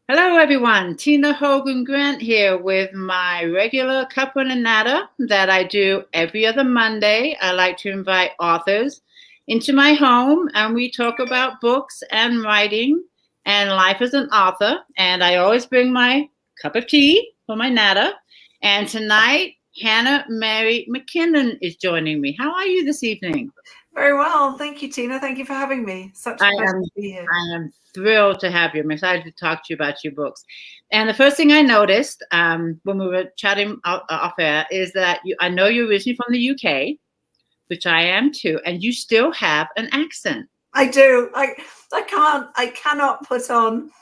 Hello, everyone. Tina Hogan Grant here with my regular Cuppa A Natter that I do every other Monday. I like to invite authors into my home, and we talk about books and writing and life as an author. And I always bring my cup of tea for my natter. And tonight, Hannah Mary McKinnon is joining me. How are you this evening? Very well. Thank you, Tina. Thank you for having me. Such a pleasure to be here. I am thrilled to have you. I'm excited to talk to you about your books. And the first thing I noticed when we were chatting off air is that I know you're originally from the UK, which I am too, and you still have an accent. I do. I cannot put on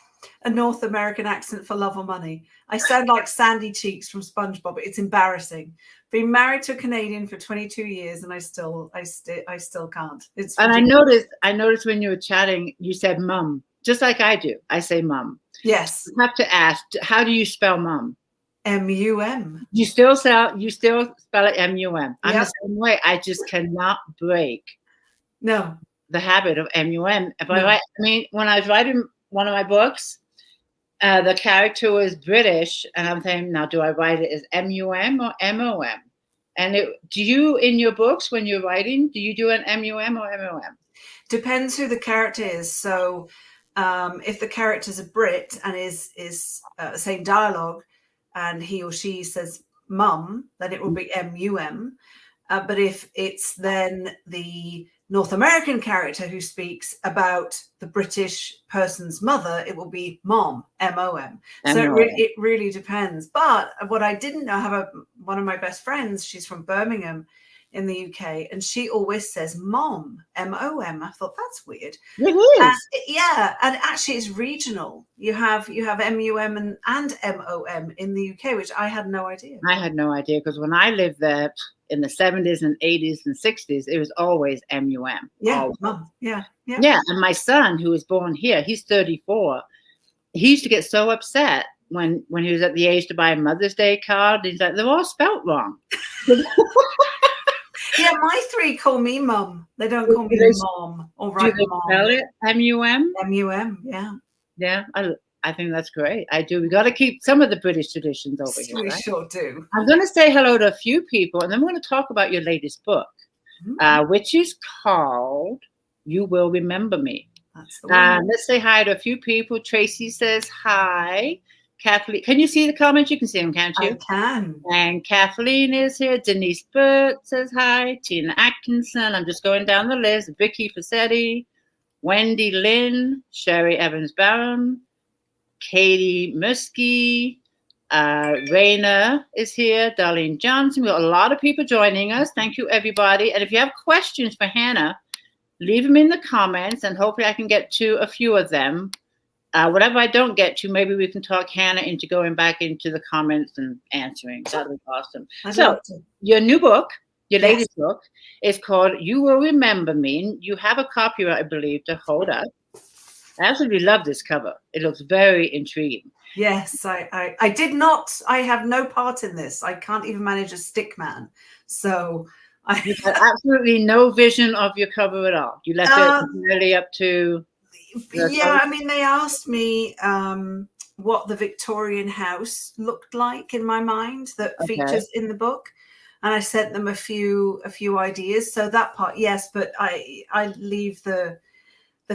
a North American accent for love or money. I sound like Sandy Cheeks from SpongeBob. It's embarrassing. Been married to a Canadian for 22 years, and I still can't. It's and I noticed when you were chatting, you said "mum," just like I do. I say "mum." Yes. I have to ask, how do you spell "mum"? M-U-M. You still spell it M-U-M. I'm Yep. the same way. I just cannot break the habit of M-U-M. If I write, I mean, when I was writing one of my books, the character was British, and I'm saying, now, do I write it as M-U-M or M-O-M? And do you, in your books, when you're writing, do you do an M-U-M or M-O-M? Depends who the character is. So if the character's a Brit and is same dialogue, and he or she says mum, then it will be M-U-M. But if it's then the North American character who speaks about the British person's mother, it will be mom, M-O-M. So it really depends. But what I didn't know, I have one of my best friends, she's from Birmingham in the UK, and she always says mom, M-O-M. I thought, that's weird. It is. Yeah, and actually it's regional. You have M-U-M and M-O-M in the UK, which I had no idea. I had no idea, because when I lived there in the 70s and 80s and 60s, it was always M-U-M. Yeah, mom. Yeah. And my son, who was born here, he's 34. He used to get so upset when he was at the age to buy a Mother's Day card. He's like, they're all spelt wrong. Yeah, my three call me mum. They don't call me mom or write mom. Spell it M-U-M? M-U-M, yeah. Yeah, I think that's great. I do. We got to keep some of the British traditions over here. We right? Sure do. I'm going to say hello to a few people, and then we're going to talk about your latest book, which is called You Will Remember Me. That's the one. Let's say hi to a few people. Tracy says hi. Kathleen, can you see the comments? You can see them, can't you? I can. And Kathleen is here. Denise Burt says hi. Tina Atkinson. I'm just going down the list. Vicky Fassetti, Wendy Lynn, Sherry Evans Barron, Katie Muskie, Raina is here. Darlene Johnson. We've got a lot of people joining us. Thank you, everybody. And if you have questions for Hannah, leave them in the comments, and hopefully I can get to a few of them. Whatever I don't get to, maybe we can talk Hannah into going back into the comments and answering. That would be awesome. So your new book, your latest book, is called You Will Remember Me. You have a copy, I believe, to hold up. I absolutely love this cover. It looks very intriguing. Yes, I did not. I have no part in this. I can't even manage a stick man. So you had absolutely no vision of your cover at all. You left it really up to... Yeah, I mean, they asked me what the Victorian house looked like in my mind that features in the book, and I sent them a few ideas. So that part, yes, but I leave the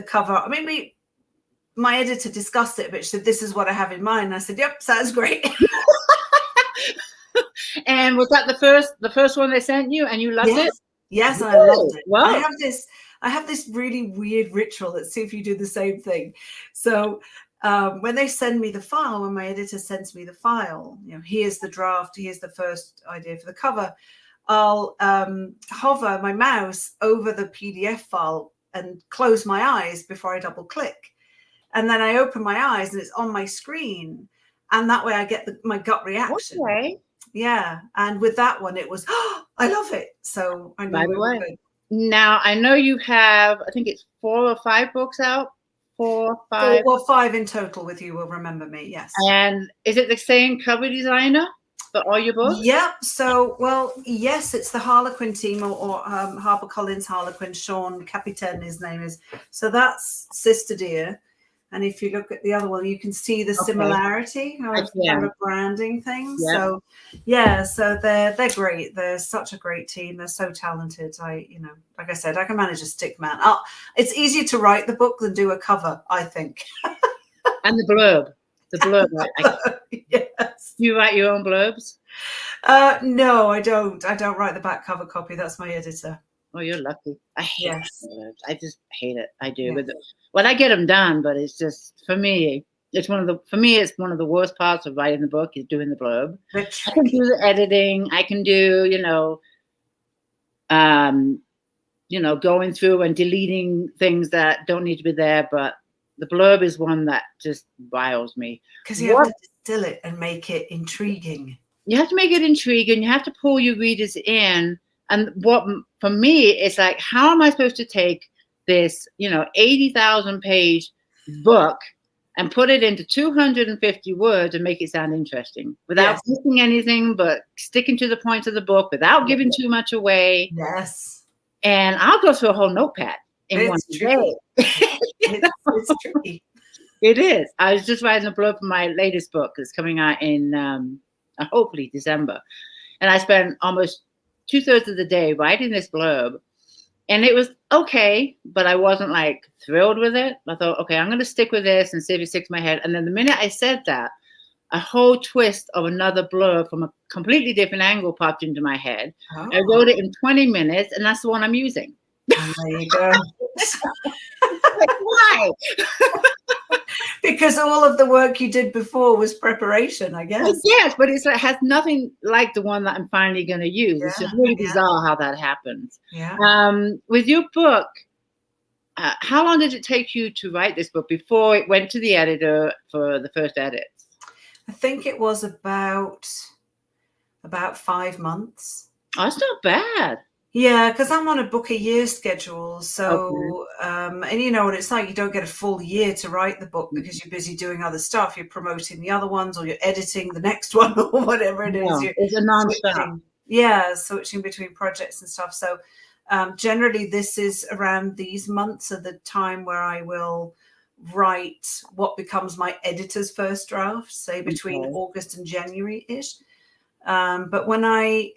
cover. I mean, my editor discussed it, but she said, "This is what I have in mind." And I said, "Yep, sounds great." And was that the first one they sent you, and you loved it? Yes, I loved it. Wow. I have this really weird ritual. Let's see if you do the same thing. So when they send me the file, when my editor sends me the file, here's the draft, here's the first idea for the cover, I'll hover my mouse over the PDF file and close my eyes before I double click. And then I open my eyes and it's on my screen. And that way I get my gut reaction. Okay. Yeah. And with that one, it was, I love it. So I knew we were good. Now, I know you have, I think it's 4 or 5 books out. 4, 5. Well, 5 in total with You Will Remember Me, yes. And is it the same cover designer for all your books? Yep. So, well, yes, it's the Harlequin team or HarperCollins Harlequin. Sean Capitan, his name is. So that's Sister Dear. And if you look at the other one, you can see the Okay. similarity of kind of branding things. Yep. So yeah, so they're great. They're such a great team. They're so talented. Like I said, I can manage a stick man. It's easier to write the book than do a cover, I think. And the blurb. Yes. Do you write your own blurbs? No, I don't. I don't write the back cover copy. That's my editor. Oh, you're lucky. I hate blurbs. I just hate it. I do. Yes. But I get them done. But it's just, for me, it's one of the worst parts of writing the book is doing the blurb. I can do the editing. I can do, going through and deleting things that don't need to be there. But the blurb is one that just riles me. Because you have to distill it and make it intriguing. You have to make it intriguing. You have to pull your readers in. And for me, it's like, how am I supposed to take this, 80,000 page book and put it into 250 words and make it sound interesting without missing anything, but sticking to the points of the book without giving too much away? Yes. And I'll go through a whole notepad in one day. It's tricky. It is. I was just writing a blurb for my latest book that's coming out in hopefully December. And I spent almost 2/3 of the day writing this blurb, and it was okay, but I wasn't like thrilled with it. I thought, okay, I'm going to stick with this and see if it sticks in my head. And then the minute I said that, a whole twist of another blurb from a completely different angle popped into my head. Oh. I wrote it in 20 minutes, and that's the one I'm using. Oh, there you go. Like, why? Because all of the work you did before was preparation, I guess. Yes, but it has nothing like the one that I'm finally going to use. It's just really bizarre how that happens. Yeah. With your book, how long did it take you to write this book before it went to the editor for the first edits? I think it was about 5 months. Oh, that's not bad. Yeah, because I'm on a book a year schedule. So, and you know what it's like, you don't get a full year to write the book because you're busy doing other stuff. You're promoting the other ones, or you're editing the next one, or whatever it is. It's a non-stop. Yeah, switching between projects and stuff. So generally this is around these months of the time where I will write what becomes my editor's first draft, say between August and January-ish. But when I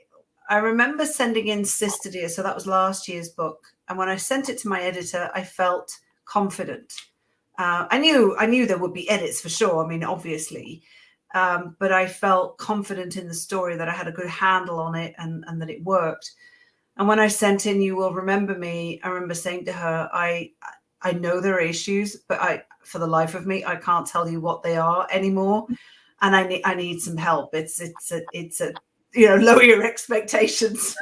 remember sending in Sister Dear, so that was last year's book. And when I sent it to my editor, I felt confident. I knew there would be edits for sure. I mean, obviously, but I felt confident in the story, that I had a good handle on it and that it worked. And when I sent in You Will Remember Me, I remember saying to her, I know there are issues, but for the life of me, I can't tell you what they are anymore. And I need some help. It's a lower your expectations.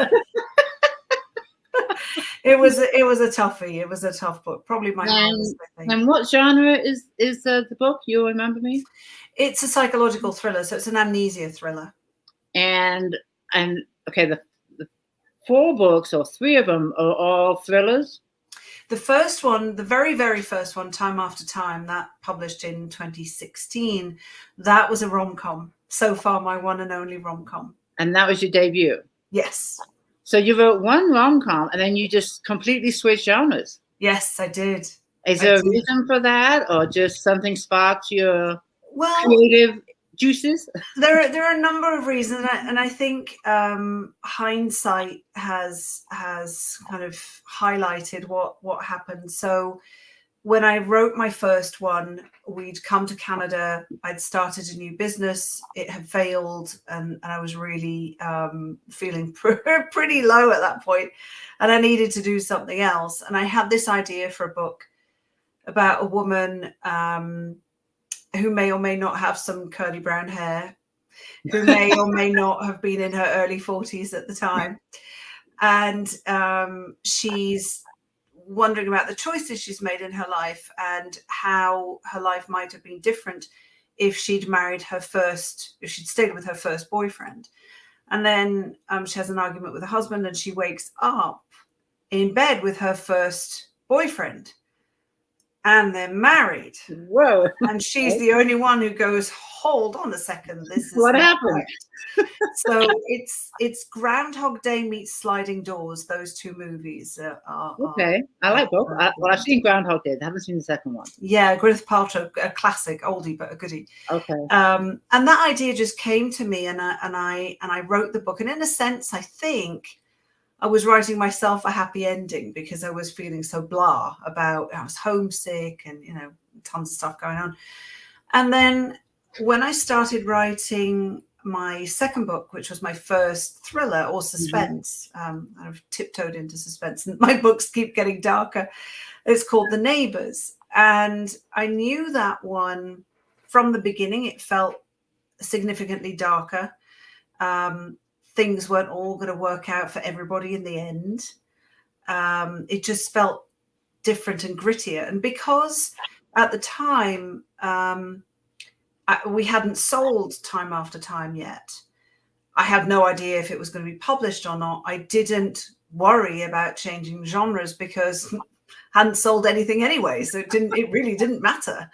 It was a toughie. It was a tough book. Probably my hardest, I think. And what genre is the book? You Remember Me? It's a psychological thriller, so it's an amnesia thriller. And okay, the 4 books, or 3 of them, are all thrillers. The first one, the very, very first one, Time After Time, that published in 2016, that was a rom-com. So far, my one and only rom-com. And that was your debut? Yes. So you wrote one rom-com and then you just completely switched genres? Yes, I did. Is there a reason for that, or just something sparked your creative juices? There are a number of reasons, and I think hindsight has kind of highlighted what happened. So when I wrote my first one, we'd come to Canada. I'd started a new business. It had failed, and I was really feeling pretty low at that point, and I needed to do something else. And I had this idea for a book about a woman who may or may not have some curly brown hair, who may or may not have been in her early 40s at the time. And she's wondering about the choices she's made in her life and how her life might have been different if she'd stayed with her first boyfriend. And then she has an argument with her husband, and she wakes up in bed with her first boyfriend. and they're married. Whoa. And she's the only one who goes, hold on a second, this is What not happened? right. So it's Groundhog Day meets Sliding Doors. Those two movies are Okay. I like both. Well, I've seen Groundhog Day. I haven't seen the second one. Yeah, Gwyneth Paltrow, a classic, oldie but a goodie. Okay. And that idea just came to me, and I wrote the book. And in a sense, I think I was writing myself a happy ending, because I was feeling so blah about, I was homesick and, tons of stuff going on. And then when I started writing my second book, which was my first thriller or suspense, I've tiptoed into suspense, and my books keep getting darker. It's called The Neighbours. And I knew that one from the beginning. It felt significantly darker. Things weren't all going to work out for everybody in the end. It just felt different and grittier. And because at the time, we hadn't sold Time After Time yet, I had no idea if it was going to be published or not. I didn't worry about changing genres, because I hadn't sold anything anyway. So it really didn't matter.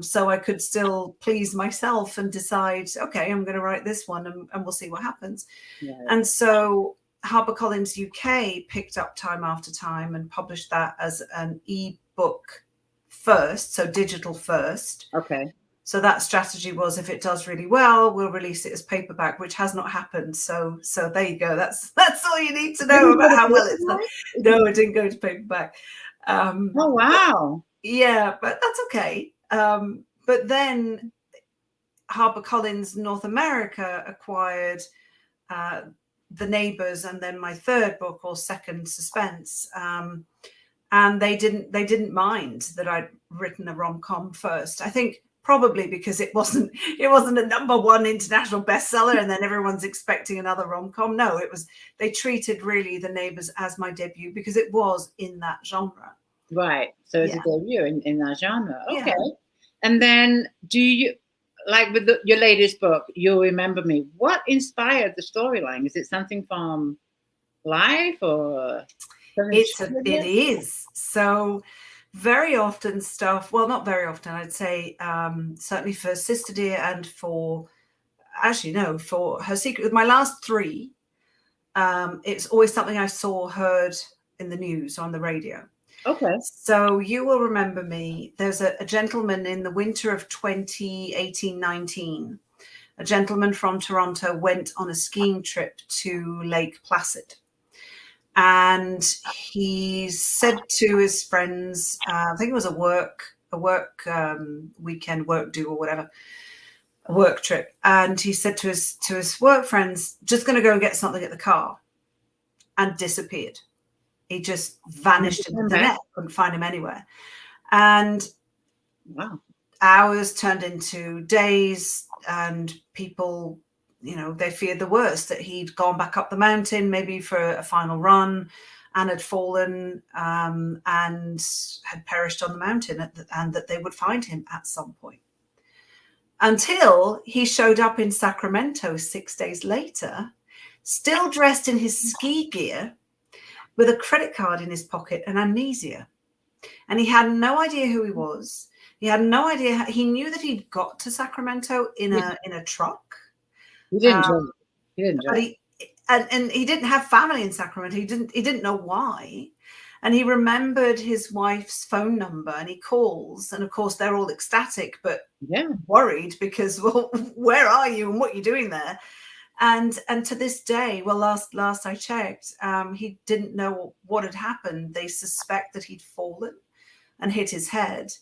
So I could still please myself and decide, okay, I'm going to write this one, and we'll see what happens. Right. And so HarperCollins UK picked up Time After Time and published that as an ebook first, so digital first. Okay. So that strategy was, if it does really well, we'll release it as paperback, which has not happened. So there you go. That's all you need to know about how well it's done. No, it didn't go to paperback. Oh, wow. Yeah, but that's okay. But then HarperCollins North America acquired The Neighbours, and then my third book, or second suspense. And they didn't mind that I'd written a rom-com first. I think probably because it wasn't a #1 international bestseller, and then everyone's expecting another rom-com. No, they treated really The Neighbours as my debut, because it was in that genre. Right. So it's a debut in that genre. Okay. Yeah. And then do you, like with your latest book, You'll Remember Me, what inspired the storyline? Is it something from life or something? It is. So very often stuff, well, not very often, I'd say, certainly for Sister Dear and for Her Secret, with my last three, it's always something I saw, heard in the news, on the radio. Okay. So You Will Remember Me. There's a gentleman in the winter of 2018-19. A gentleman from Toronto went on a skiing trip to Lake Placid. And he said to his friends, I think it was a work weekend, work do or whatever, a work trip. And he said to his work friends, just going to go and get something at the car, and disappeared. He just vanished into the net, couldn't find him anywhere. And wow, hours turned into days, and people, they feared the worst, that he'd gone back up the mountain, maybe for a final run, and had fallen and had perished on the mountain, and that they would find him at some point. Until he showed up in Sacramento 6 days later, still dressed in his ski gear, with a credit card in his pocket and amnesia. And he had no idea who he was. He had no idea. He knew that he'd got to Sacramento in a truck. He didn't drive. He didn't drive. And he didn't have family in Sacramento. He didn't know why. And he remembered his wife's phone number, and he calls. And of course, they're all ecstatic, but worried, because, well, where are you and what are you doing there? And to this day, well, last I checked, he didn't know what had happened. They suspect that he'd fallen and hit his head,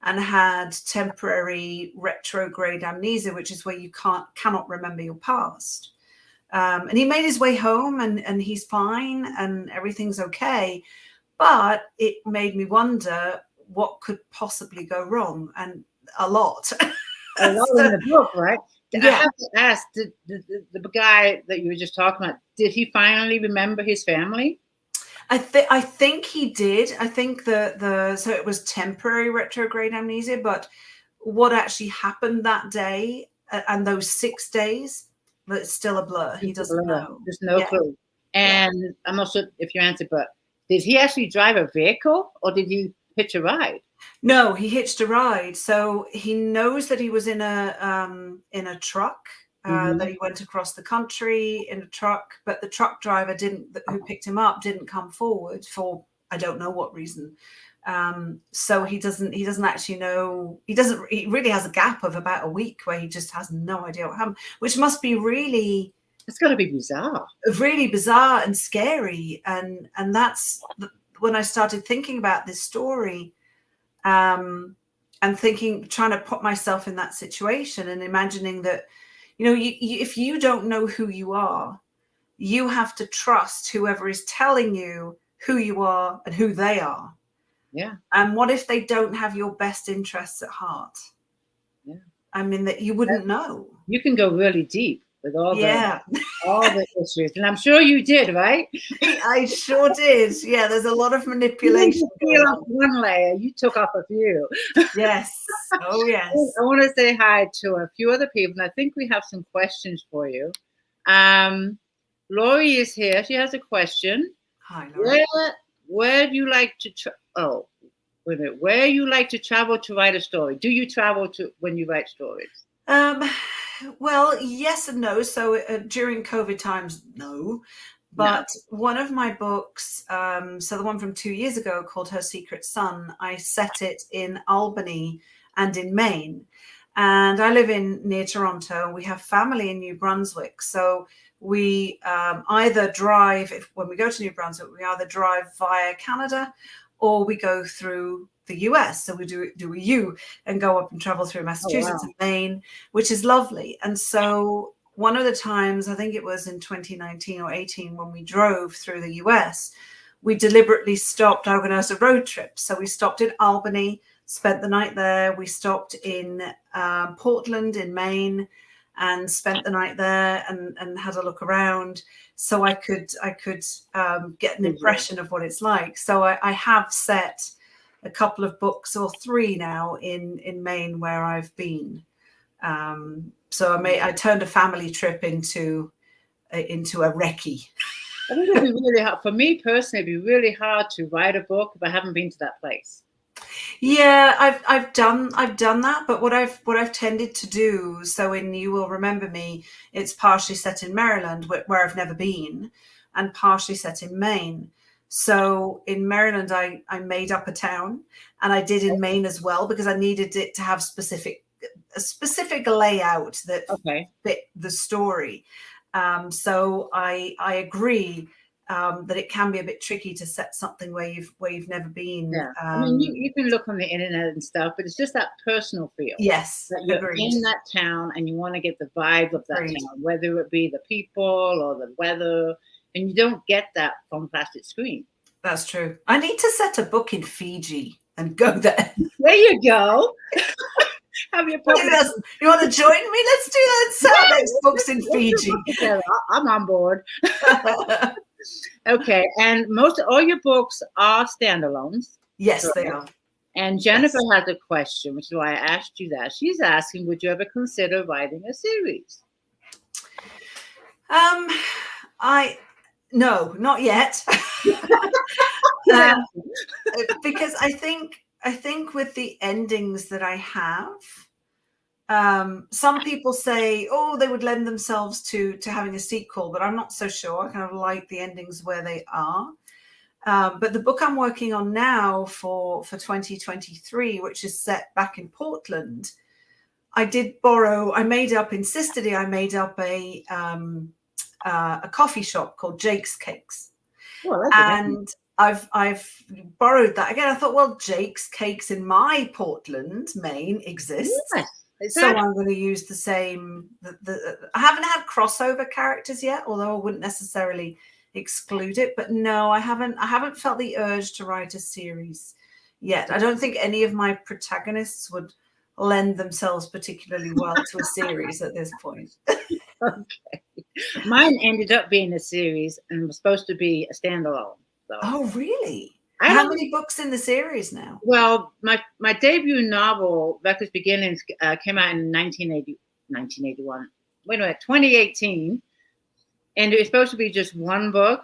and had temporary retrograde amnesia, which is where you cannot remember your past. And he made his way home, and he's fine, and everything's okay. But it made me wonder what could possibly go wrong, and a lot. A lot in the book, right? Yeah. I have to ask, did the guy that you were just talking about, did he finally remember his family? I think he did. I think so it was temporary retrograde amnesia, but what actually happened that day and those 6 days, it's still a blur. He doesn't know. There's no clue. And I'm not sure if you answered, but did he actually drive a vehicle, or did he hitch a ride. No, he hitched a ride. So he knows that he was in a truck, that he went across the country in a truck, but the truck driver who picked him up didn't come forward for I don't know what reason. So he doesn't actually know. He really has a gap of about a week where he just has no idea what happened, which must be really. It's got to be bizarre. Really bizarre and scary, and that's when I started thinking about this story. And trying to put myself in that situation and imagining that, if you don't know who you are, you have to trust whoever is telling you who you are and who they are. Yeah. And what if they don't have your best interests at heart? Yeah. I mean, that you wouldn't know. You can go really deep with all all the issues, and I'm sure you did, right? I sure did. Yeah, there's a lot of manipulation. You peel off one layer, you took off a few. Yes. Oh, yes. I want to say hi to a few other people, and I think we have some questions for you. Lori is here. She has a question. Hi, Lori. Where do you like to wait a minute. Where you like to travel to write a story? Do you travel when you write stories? Well, yes and no. So during COVID times, no. But one of my books, so the one from 2 years ago called Her Secret Son, I set it in Albany and in Maine. And I live near Toronto. We have family in New Brunswick. So we either drive, when we go to New Brunswick, we either drive via Canada or we go through the US. So we do a U and go up and travel through Massachusetts and Maine, which is lovely. And so one of the times, I think it was in 2019 or 18, when we drove through the US, we deliberately stopped, organized a road trip. So we stopped in Albany, spent the night there. We stopped in Portland in Maine and spent the night there and had a look around so I could get an impression of what it's like. So I have set a couple of books, or 3 now, in Maine where I've been. So I turned a family trip into a recce. I think it'd be really hard for me personally. It'd be really hard to write a book if I haven't been to that place. Yeah, I've done that, but what I've tended to do, so in You Will Remember Me, it's partially set in Maryland, where I've never been, and partially set in Maine. So in Maryland, I made up a town, and I did in Maine as well, because I needed it to have a specific layout that fit the story. So I agree that it can be a bit tricky to set something where you've never been. Yeah. I mean, you can look on the internet and stuff, but it's just that personal feel. Yes, that you're in that town and you want to get the vibe of that town, whether it be the people or the weather, and you don't get that from plastic screen. That's true. I need to set a book in Fiji and go there. There you go. Have your you want to join me? Let's do that. Sell next books in Fiji. I'm on board. Okay, and all your books are standalones. Yes, they are. And Jennifer has a question, which is why I asked you that. She's asking, would you ever consider writing a series? No, not yet. Because I think with the endings that I have, some people say, they would lend themselves to having a sequel, but I'm not so sure. I kind of like the endings where they are. But the book I'm working on now for 2023, which is set back in Portland, I made up in Sisterly, I made up a coffee shop called Jake's Cakes. And I've borrowed that again. I thought, well, Jake's Cakes in my Portland, Maine exists. Yes. So I'm going to use the same. I haven't had crossover characters yet, although I wouldn't necessarily exclude it. But no, I haven't felt the urge to write a series yet. I don't think any of my protagonists would lend themselves particularly well to a series at this point. Okay. Mine ended up being a series and was supposed to be a standalone. So. Oh, really? How many books in the series now? Well, my debut novel, Becca's Beginnings, came out in 1981. Wait a minute, 2018. And it was supposed to be just one book.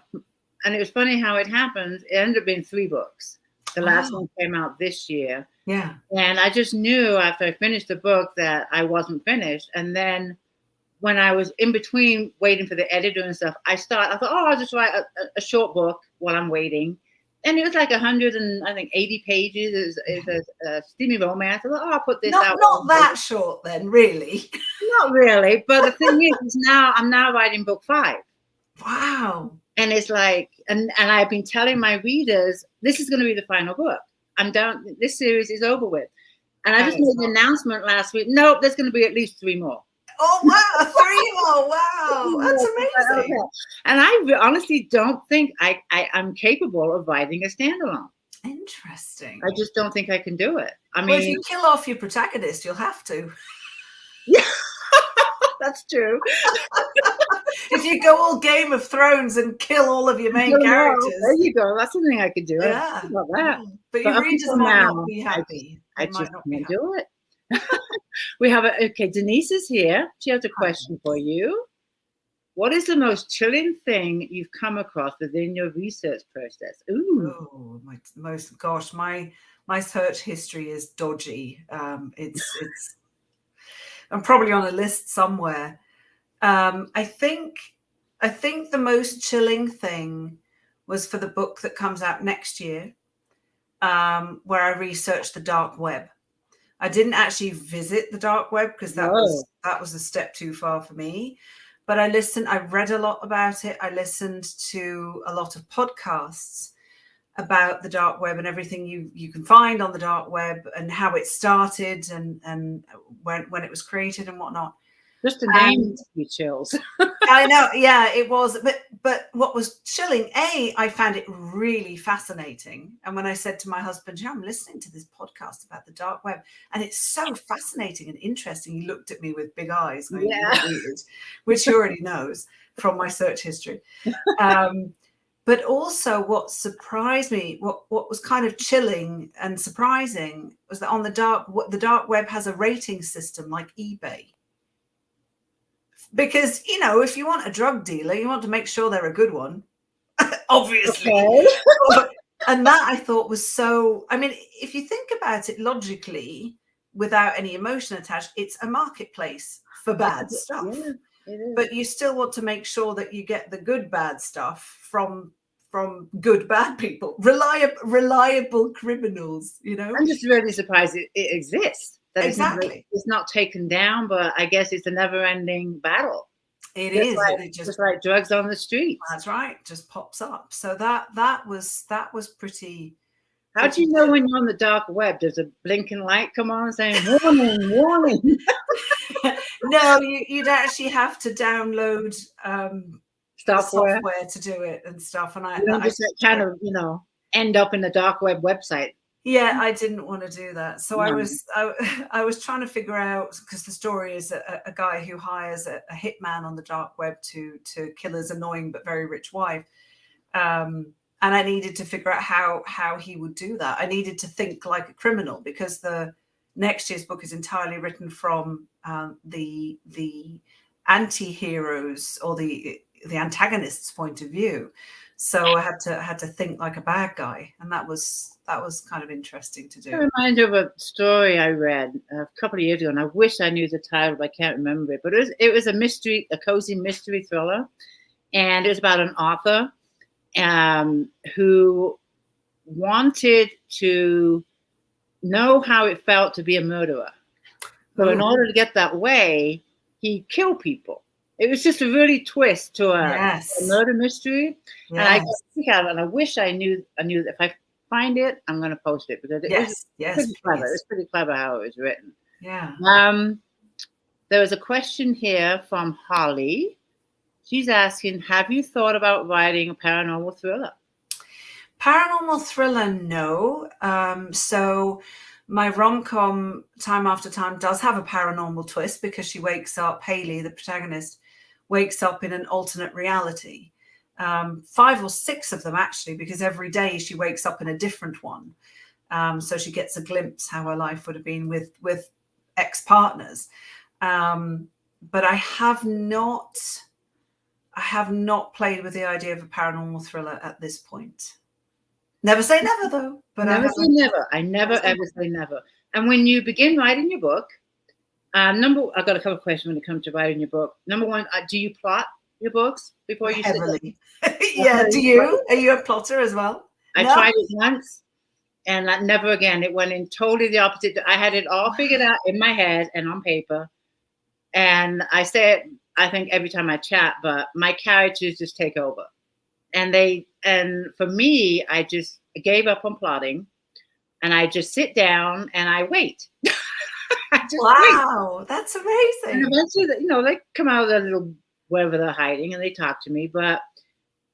And it was funny how it happened. It ended up being 3 books. The last one came out this year. Yeah. And I just knew after I finished the book that I wasn't finished. And then when I was in between waiting for the editor and stuff, I thought, oh, I'll just write a short book while I'm waiting. And it was like 180 pages. It's a steamy romance. I thought, oh, I'll put this out. Not that short then, really. Not really. But the thing is now I'm now writing book 5. Wow. And it's like, and I've been telling my readers, this is going to be the final book. I'm done. This series is over with. And I just made the announcement last week. Nope, there's going to be at least 3 more. Oh, wow. 3 more. Wow. That's amazing. Okay. And I honestly don't think I'm capable of writing a standalone. Interesting. I just don't think I can do it. I mean, well, if you kill off your protagonist, you'll have to. Yeah, that's true. If you go all Game of Thrones and kill all of your main characters. There you go. That's something I could do. Yeah. About that. But your readers might not be happy. I just can't do it. We have Denise is here. She has a question for you. What is the most chilling thing you've come across within your research process? Ooh. My search history is dodgy. It's I'm probably on a list somewhere. I think the most chilling thing was for the book that comes out next year, where I researched the dark web. I didn't actually visit the dark web because that was a step too far for me. But I read a lot about it. I listened to a lot of podcasts about the dark web and everything you can find on the dark web and how it started and when it was created and whatnot. Just the name gives me chills. I know, yeah, it was. But what was chilling, I found it really fascinating. And when I said to my husband, I'm listening to this podcast about the dark web, and it's so fascinating and interesting. He looked at me with big eyes, going, weird, which he already knows from my search history. But also what surprised me, what was kind of chilling and surprising was that on the dark web has a rating system like eBay. Because, if you want a drug dealer, you want to make sure they're a good one, obviously. Okay. And that I thought was so, if you think about it logically, without any emotion attached, it's a marketplace for bad stuff. Yeah, it is. But you still want to make sure that you get the good bad stuff from good bad people, reliable criminals, I'm just really surprised it exists. That exactly. It's not taken down, but I guess it's a never-ending battle. It is. Just like drugs on the street. That's right. Just pops up. So that was pretty. How do you know when you're on the dark web? Does a blinking light come on saying "warning, warning"? No, you'd actually have to download software to do it and stuff. And I just kind of end up in the dark web website. Yeah, I didn't want to do that. So I was trying to figure out, because the story is a guy who hires a hitman on the dark web to kill his annoying but very rich wife. And I needed to figure out how he would do that. I needed to think like a criminal, because the next year's book is entirely written from the anti-heroes or the antagonist's point of view. So I had to think like a bad guy, and that was kind of interesting to do. It reminds me of a story I read a couple of years ago, and I wish I knew the title, but I can't remember it. But it was a cozy mystery thriller, and it was about an author who wanted to know how it felt to be a murderer. So in order to get that way, he killed people. It was just a really twist to a murder mystery. Yes. And I wish I knew that if I find it, I'm going to post it, because it was pretty clever. It's pretty clever how it was written. Yeah. There was a question here from Holly. She's asking, have you thought about writing a paranormal thriller? Paranormal thriller, no. So my rom-com Time After Time does have a paranormal twist, because she wakes up, Haley, the protagonist, wakes up in an alternate reality. 5 or 6 of them, actually, because every day she wakes up in a different one. So she gets a glimpse how her life would have been with ex-partners. But I have not played with the idea of a paranormal thriller at this point. Never say never, though. But Never say never. I never ever say never. And when you begin writing your book, I've got a couple of questions when it comes to writing your book. Number one, do you plot your books before you heavily? Yeah. Do you? Are you a plotter as well? I tried it once, and never again. It went in totally the opposite. I had it all figured out in my head and on paper. And I say it, I think, every time I chat, but my characters just take over. And for me, I just gave up on plotting, and I just sit down and I wait. Wow, that's amazing. And eventually, they come out of their little wherever they're hiding and they talk to me. But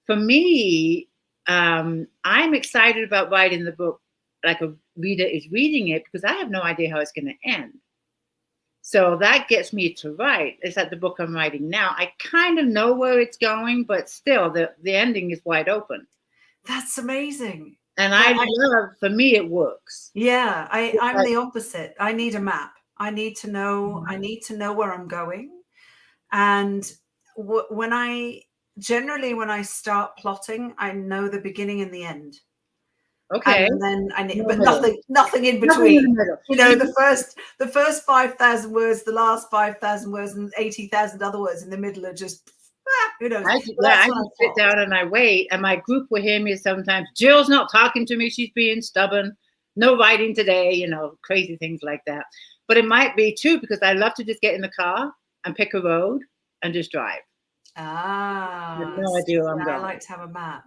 for me, I'm excited about writing the book like a reader is reading it, because I have no idea how it's going to end. So that gets me to write. It's like the book I'm writing now. I kind of know where it's going, but still the ending is wide open. That's amazing. And for me, it works. Yeah, I'm the opposite. I need a map. I need to know. I need to know where I'm going. And when I start plotting, I know the beginning and the end. Okay. And then but nothing in between. The first 5,000 words, the last 5,000 words, and 80,000 other words in the middle are just who knows. I just sit down and I wait, and my group will hear me sometimes. Jill's not talking to me; she's being stubborn. No writing today, crazy things like that. But it might be too, because I love to just get in the car and pick a road and just drive. I have no idea where I'm going. I like to have a map.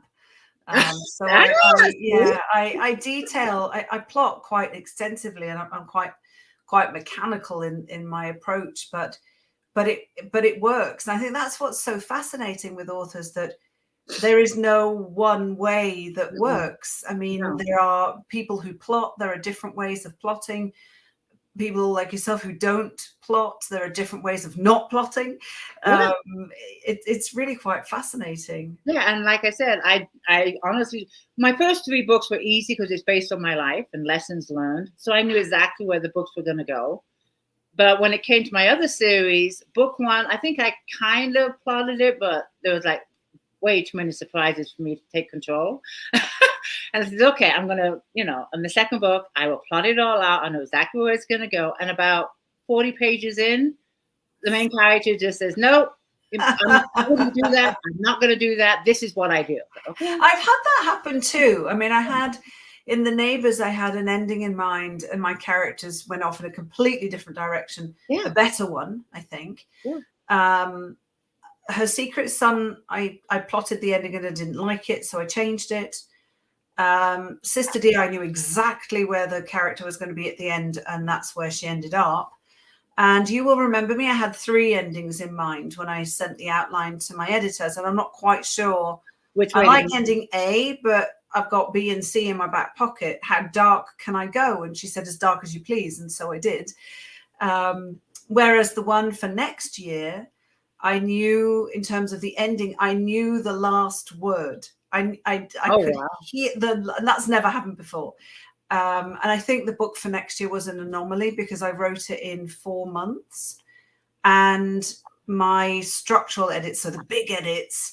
So I detail. I plot quite extensively, and I'm quite mechanical in my approach. But it works, and I think that's what's so fascinating with authors, that there is no one way that works. I mean, there are people who plot. There are different ways of plotting. People like yourself who don't plot. There are different ways of not plotting. It's really quite fascinating. Yeah, and like I said, I honestly, my first 3 books were easy because it's based on my life and lessons learned. So I knew exactly where the books were going to go. But when it came to my other series, book 1, I think I kind of plotted it, but there was like way too many surprises for me to take control. And I said, okay, I'm going to, in the second book, I will plot it all out. I know exactly where it's going to go. And about 40 pages in, the main character just says, no, I'm not going to do that. I'm not going to do that. This is what I do. Okay. I've had that happen too. I mean, I had in The Neighbours, I had an ending in mind, and my characters went off in a completely different direction. A better one, I think. Her Secret Son, I plotted the ending and I didn't like it, so I changed it. Sister D, I knew exactly where the character was going to be at the end, and that's where she ended up. And you will remember me, I had 3 endings in mind when I sent the outline to my editors, and I'm not quite sure which way. I like ending A, but I've got B and C in my back pocket. How dark can I go? And she said, as dark as you please, and so I did. Whereas the one for next year, I knew, in terms of the ending, I knew the last word. I could hear and that's never happened before. And I think the book for next year was an anomaly, because I wrote it in 4 months, and my structural edits, so the big edits,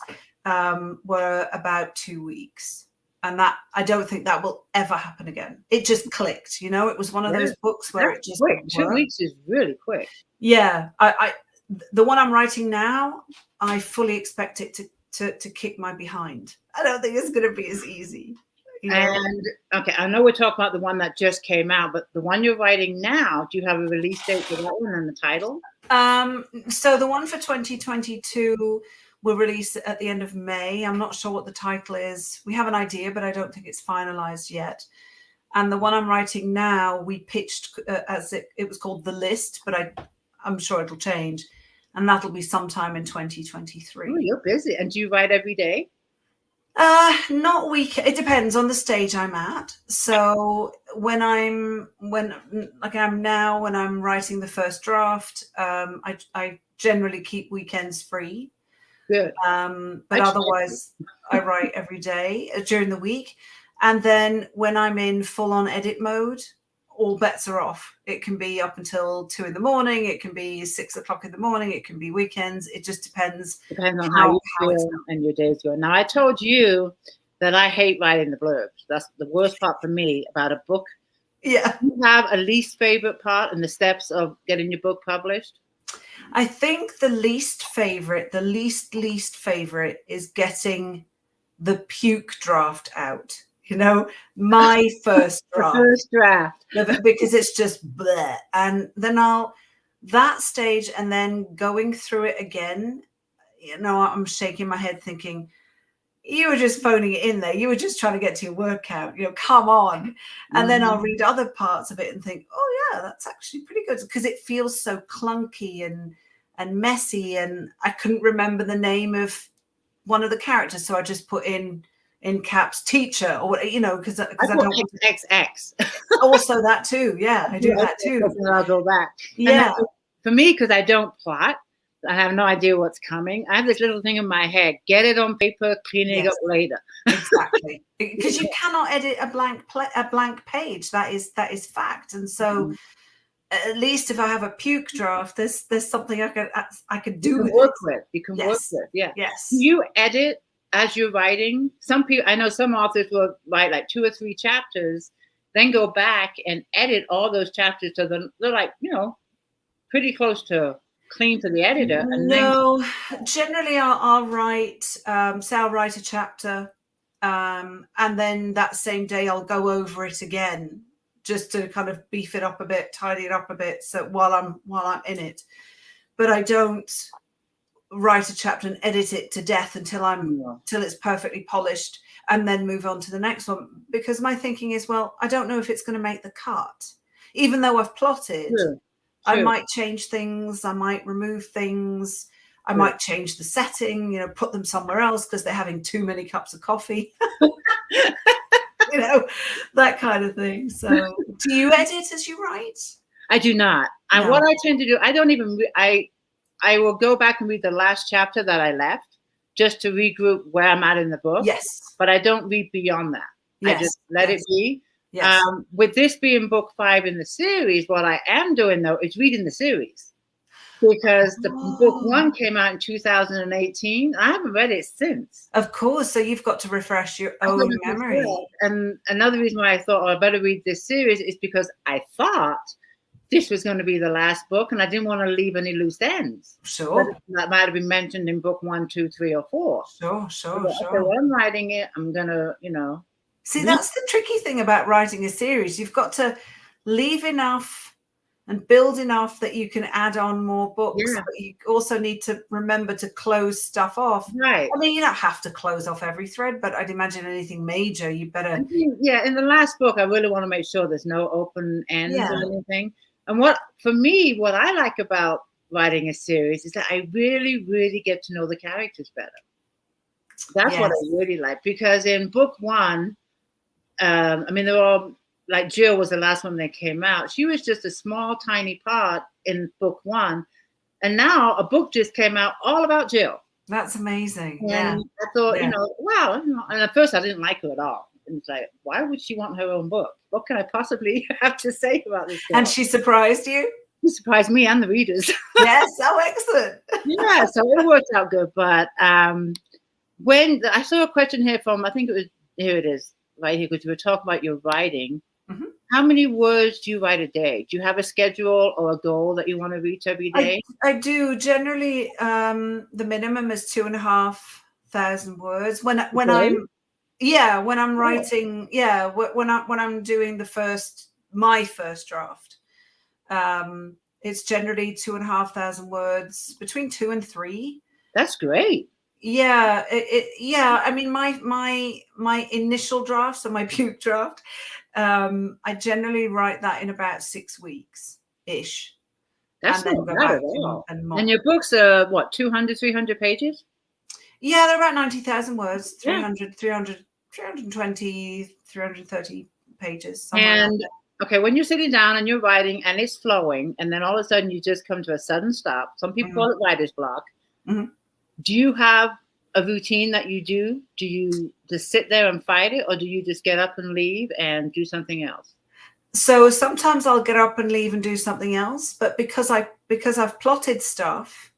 were about 2 weeks. And that, I don't think that will ever happen again. It just clicked, it was one of those books where it just quick. 2 weeks is really quick. Yeah. The one I'm writing now, I fully expect it to kick my behind. I don't think it's going to be as easy. And okay, I know we're talking about the one that just came out, but the one you're writing now, do you have a release date for that one and the title? So the one for 2022 will release at the end of May. I'm not sure what the title is. We have an idea, but I don't think it's finalized yet. And the one I'm writing now, we pitched as it was called The List, but I'm sure it'll change. And that'll be sometime in 2023. Oh, you're busy. And do you write every day? Not week. It depends on the stage I'm at. So when I'm writing the first draft, I generally keep weekends free. Good. But otherwise, I write every day during the week. And then when I'm in full-on edit mode, all bets are off. It can be up until 2 a.m. It can be 6 o'clock in the morning. It can be weekends. It just depends. Depends on how you feel and your days go. Now, I told you that I hate writing the blurbs. That's the worst part for me about a book. Yeah. Do you have a least favorite part in the steps of getting your book published? I think the least favorite is getting the puke draft out. You know, my first The draft. first draft. Because it's just bleh. And then that stage, and then going through it again, you know, I'm shaking my head thinking, you were just phoning it in there. You were just trying to get to your workout, you know, come on. And then I'll read other parts of it and think, oh yeah, that's actually pretty good, because it feels so clunky and messy. And I couldn't remember the name of one of the characters, so I just put in caps teacher, or you know, because I don't want to XX. Also that too. Yeah, I do that too. I'll go back. Yeah. For me, because I don't plot, I have no idea what's coming. I have this little thing in my head: get it on paper, clean it up later. Exactly, because you cannot edit a blank page. That is fact. And so, at least if I have a puke draft, there's something I could do with it. You can work with. Yeah. Yes. Do you edit as you're writing? Some people, I know some authors will write like 2 or 3 chapters, then go back and edit all those chapters so they're like, you know, pretty close to clean to the editor. And no, generally I'll write, say I'll write a chapter, and then that same day I'll go over it again, just to kind of beef it up a bit, tidy it up a bit, so while I'm in it. But I don't write a chapter and edit it to death until it's perfectly polished, and then move on to the next one, because my thinking is, well, I don't know if it's going to make the cut, even though I've plotted. True. I might change things, I might remove things, I might change the setting, you know, put them somewhere else because they're having too many cups of coffee. You know, that kind of thing. So do you edit as you write? I do not. No. And what I tend to do, I don't even, I will go back and read the last chapter that I left just to regroup where I'm at in the book. Yes. But I don't read beyond that. Yes. I just let it be. Yes. With this being book 5 in the series, what I am doing, though, is reading the series. Because the book 1 came out in 2018. I haven't read it since. Of course. So you've got to refresh your own memory. And another reason why I thought, I better read this series is because I thought this was going to be the last book, and I didn't want to leave any loose ends. Sure. That might have been mentioned in book 1, 2, 3, or 4. Sure. So when I'm writing it, I'm going to, you know. See, that's the tricky thing about writing a series. You've got to leave enough and build enough that you can add on more books. Yeah. But you also need to remember to close stuff off. Right. I mean, you don't have to close off every thread, but I'd imagine anything major, you better. Yeah, in the last book, I really want to make sure there's no open ends or anything. And what I like about writing a series is that I really, really get to know the characters better. That's what I really like. Because in book 1, I mean, they're all, like Jill was the last one that came out. She was just a small, tiny part in book 1. And now a book just came out all about Jill. That's amazing. And I thought, you know, wow. And at first I didn't like her at all. And it's like, why would she want her own book? What can I possibly have to say about this girl? And she surprised you? She surprised me and the readers. Yes. Oh, excellent. Yeah, so it worked out good. But when I saw a question here from, I think it was, here it is, right here, because we were talking about your writing. Mm-hmm. How many words do you write a day? Do you have a schedule or a goal that you want to reach every day? I do. Generally, the minimum is 2,500 words. When I'm writing, when I'm doing my first draft, it's generally 2,500 words, between 2 and 3. That's great. Yeah, I mean, my initial draft, so my puke draft, I generally write that in about 6 weeks ish. That's not bad at all. And your books are what, 200, 300 pages? Yeah, they're about 90,000 words, 300, 320, 330 pages. And okay, when you're sitting down and you're writing and it's flowing, and then all of a sudden you just come to a sudden stop. Some people call it writer's block. Mm-hmm. Do you have a routine that you do? Do you just sit there and fight it, or do you just get up and leave and do something else? So sometimes I'll get up and leave and do something else, but because I've plotted stuff,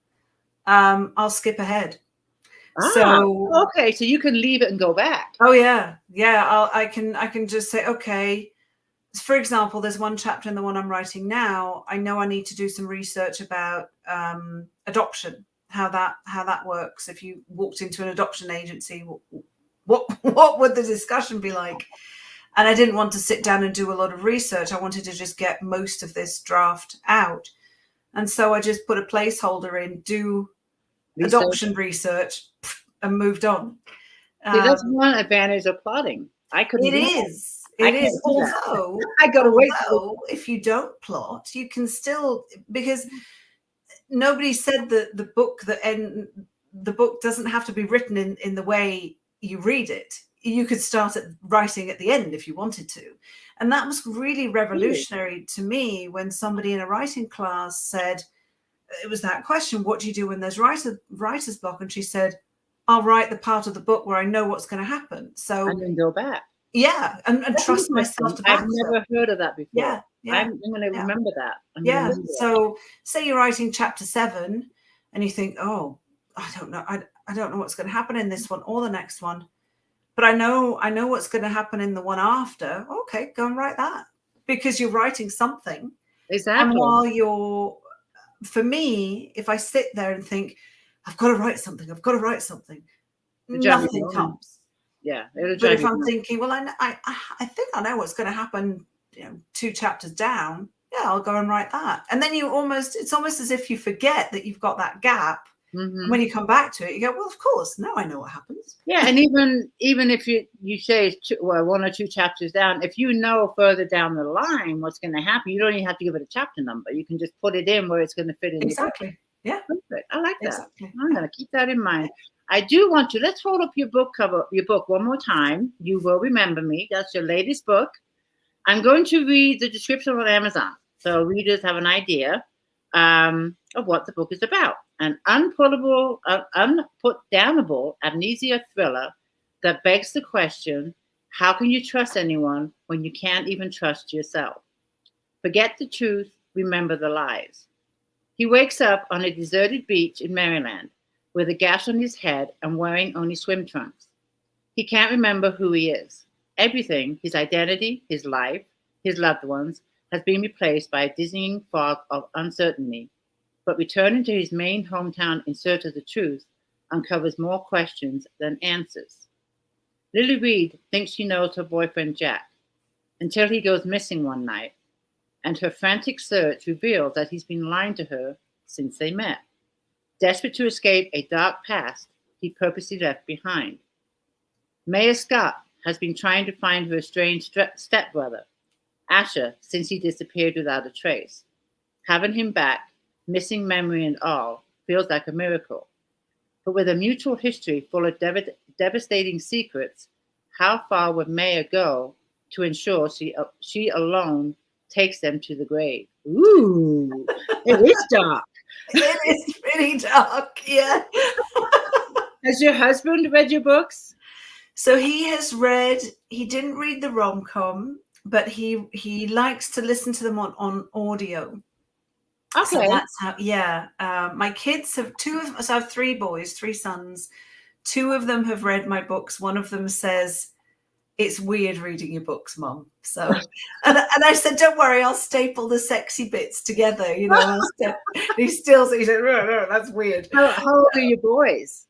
I'll skip ahead. So okay, so you can leave it and go back. Oh yeah, yeah. I can just say, okay. For example, there's one chapter in the one I'm writing now. I know I need to do some research about adoption, how that works. If you walked into an adoption agency, what would the discussion be like? And I didn't want to sit down and do a lot of research. I wanted to just get most of this draft out, and so I just put a placeholder in, do adoption research, and moved on. See, that's one advantage of plotting. I couldn't. It is. It is. Although, I got to wait. If you don't plot, you can still, because nobody said that the book doesn't have to be written in the way you read it. You could start writing at the end if you wanted to. And that was really revolutionary to me when somebody in a writing class said, it was that question, what do you do when there's writer's block? And she said, I'll write the part of the book where I know what's going to happen. So and then go back. Yeah, and trust myself to back. I've never heard of that before. Yeah. I'm going to remember that. So say you're writing chapter 7 and you think, oh, I don't know. I don't know what's going to happen in this one or the next one. But I know what's going to happen in the one after. Okay, go and write that. Because you're writing something. Exactly. And while for me, if I sit there and think, I've got to write something, nothing comes. Yeah. But if I'm thinking, well, I think I know what's going to happen, 2 chapters down, yeah, I'll go and write that. And then it's almost as if you forget that you've got that gap. Mm-hmm. When you come back to it, you go, well, of course, now I know what happens. Yeah, and even if you say, 1 or 2 chapters down, if you know further down the line what's going to happen, you don't even have to give it a chapter number. You can just put it in where it's going to fit in. Exactly. Yeah. Perfect. I like that. Exactly. I'm going to keep that in mind. I do want to, let's hold up your book one more time. You Will Remember Me. That's your latest book. I'm going to read the description on Amazon, so readers have an idea of what the book is about. An unputdownable amnesia thriller that begs the question, how can you trust anyone when you can't even trust yourself? Forget the truth, remember the lies. He wakes up on a deserted beach in Maryland with a gash on his head and wearing only swim trunks. He can't remember who he is. Everything, his identity, his life, his loved ones, has been replaced by a dizzying fog of uncertainty. But returning to his main hometown in search of the truth uncovers more questions than answers. Lily Reed thinks she knows her boyfriend Jack until he goes missing one night, and her frantic search reveals that he's been lying to her since they met. Desperate to escape a dark past he purposely left behind. Maya Scott has been trying to find her estranged stepbrother, Asher, since he disappeared without a trace. Having him back, missing memory and all, feels like a miracle. But with a mutual history full of devastating secrets, how far would Maya go to ensure she alone takes them to the grave? Ooh, it is dark. It is pretty dark, yeah. Has your husband read your books? So he didn't read the rom-com, but he likes to listen to them on audio. Okay. So that's how, yeah. My kids have so I have 3 boys, 3 sons. 2 of them have read my books. One of them says, it's weird reading your books, Mom. So, and I said, don't worry, I'll staple the sexy bits together. He still said, no, that's weird. How old are your boys?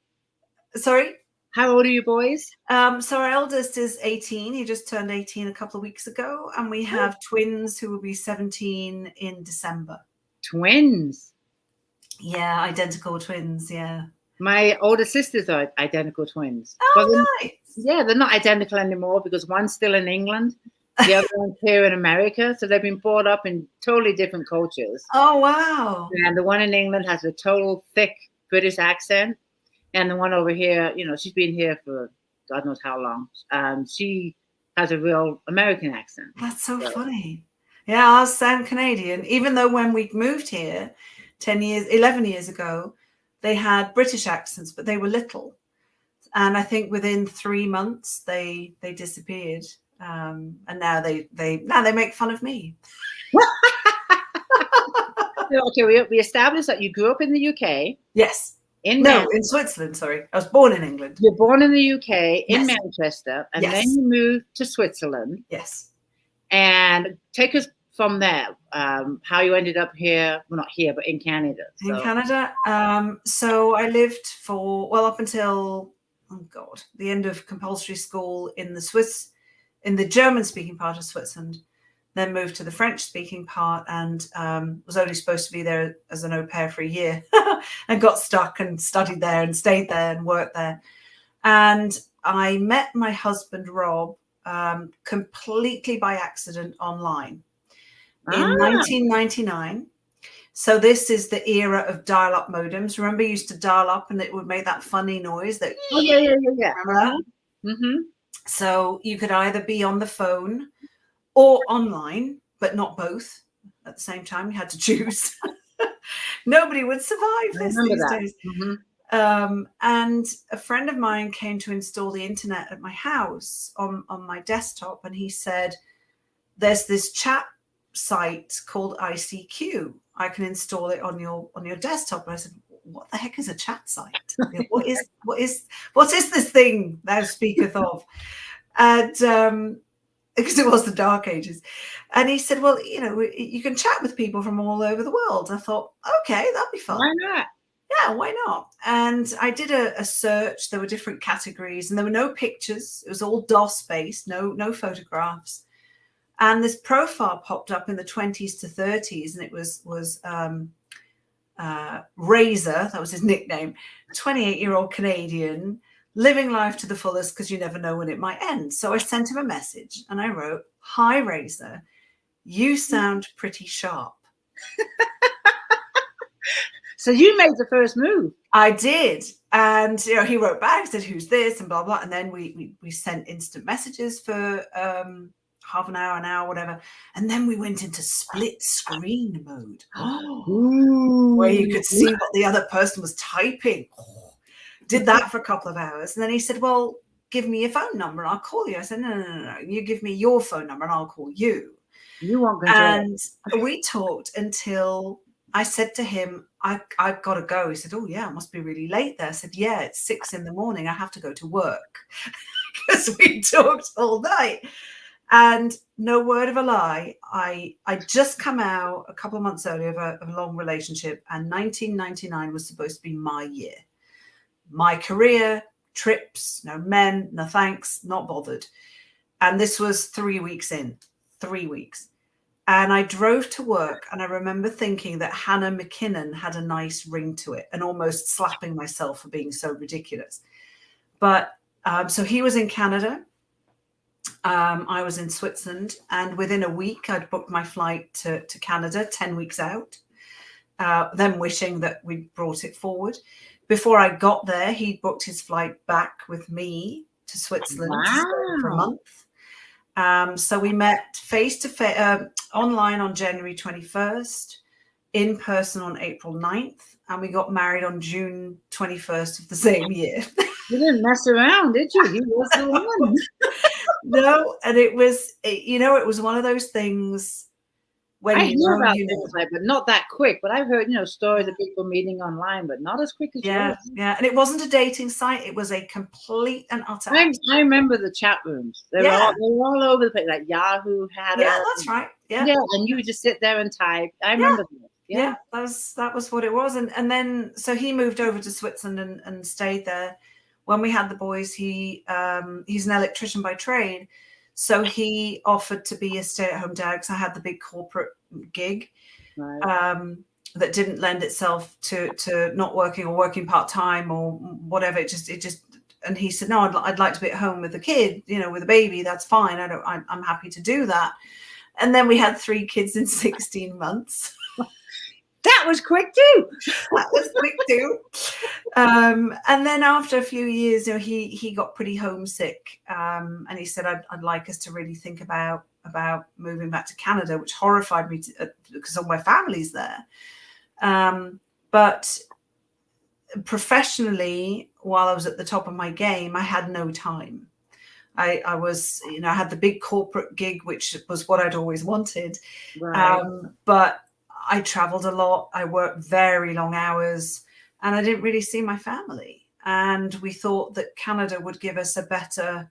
Sorry? How old are your boys? So our eldest is 18. He just turned 18 a couple of weeks ago. And we have twins who will be 17 in December. Twins? Yeah, identical twins, yeah. My older sisters are identical twins. Oh, nice. Yeah, they're not identical anymore because one's still in England, the other one's here in America. So they've been brought up in totally different cultures. Oh, wow. And the one in England has a total thick British accent. And the one over here, she's been here for God knows how long. She has a real American accent. That's so funny. Yeah, ours sound Canadian. Even though when we moved here 11 years ago, they had British accents, but they were little. And I think within 3 months they disappeared. And now they make fun of me. Okay, we established that you grew up in the UK. Yes. in No, in Switzerland, sorry. I was born in England. You're born in the UK, in Yes. Manchester, and Yes. then you moved to Switzerland. Yes. And take us from there, how you ended up here, well, not here, but in Canada. In Canada. So I lived for, well, up until, the end of compulsory school in the German-speaking part of Switzerland, then moved to the French-speaking part, and was only supposed to be there as an au pair for a year and got stuck and studied there and stayed there and worked there. And I met my husband, Rob, completely by accident online in 1999. So this is the era of dial-up modems. Remember, you used to dial up and it would make that funny noise. That yeah. Remember that? Mm-hmm. So you could either be on the phone or online, but not both at the same time. You had to choose. Nobody would survive this these days. Mm-hmm. And a friend of mine came to install the internet at my house on my desktop, and he said, "There's this chat site called ICQ. I can install it on your desktop." And I said, "What the heck is a chat site? what is this thing thou speaketh of?" And because it was the Dark Ages. And he said, "Well, you can chat with people from all over the world." I thought, okay, that'd be fun. Why not? Yeah, why not? And I did a search. There were different categories, and there were no pictures. It was all DOS based, no photographs. And this profile popped up in the 20s to 30s, and it was Razor, that was his nickname, 28-year-old Canadian, living life to the fullest because you never know when it might end. So I sent him a message and I wrote, "Hi, Razor, you sound pretty sharp." So you made the first move. I did. And he wrote back, said, "Who's this?" and blah, blah. And then we sent instant messages for half an hour, whatever. And then we went into split screen mode. Where you could see what the other person was typing. Did that for a couple of hours. And then he said, "Well, give me your phone number and I'll call you." I said, No. You give me your phone number and I'll call you. You want control. And we talked until I said to him, I've got to go. He said, "Oh, yeah, it must be really late there." I said, "Yeah, it's 6 a.m. I have to go to work." Because we talked all night. And no word of a lie, I just come out a couple of months earlier of a long relationship, and 1999 was supposed to be my year. My career, trips, no men, no thanks, not bothered. And this was 3 weeks in, 3 weeks. And I drove to work, and I remember thinking that Hannah McKinnon had a nice ring to it, and almost slapping myself for being so ridiculous. But so he was in Canada. I was in Switzerland, and within a week, I'd booked my flight to Canada 10 weeks out, then wishing that we'd brought it forward. Before I got there, he booked his flight back with me to Switzerland to stay for a month. So we met face-to-face online on January 21st, in person on April 9th, and we got married on June 21st of the same year. You didn't mess around, did you? He was the one. No, and it was one of those things when I hear about things like, but not that quick. But I've heard, stories of people meeting online, but not as quick as yours. Yeah. And it wasn't a dating site; it was a complete and utter. I remember the chat rooms. They were all over the place, like Yahoo had it. Yeah, that's right. Yeah, and you would just sit there and type. I remember that. Yeah, that was what it was. And then so he moved over to Switzerland and stayed there. When we had the boys, he's an electrician by trade. So he offered to be a stay-at-home dad because I had the big corporate gig that didn't lend itself to not working or working part-time or whatever. It just and he said, "No, I'd like to be at home with the kid, with a baby. That's fine. I'm happy to do that." And then we had 3 kids in 16 months. That was quick too. And then after a few years, he got pretty homesick, and he said, "I'd like us to really think about moving back to Canada," which horrified me because all my family's there. But professionally, while I was at the top of my game, I had no time. I was, I had the big corporate gig, which was what I'd always wanted, right. But I traveled a lot. I worked very long hours. and I didn't really see my family. And we thought that Canada would give us a better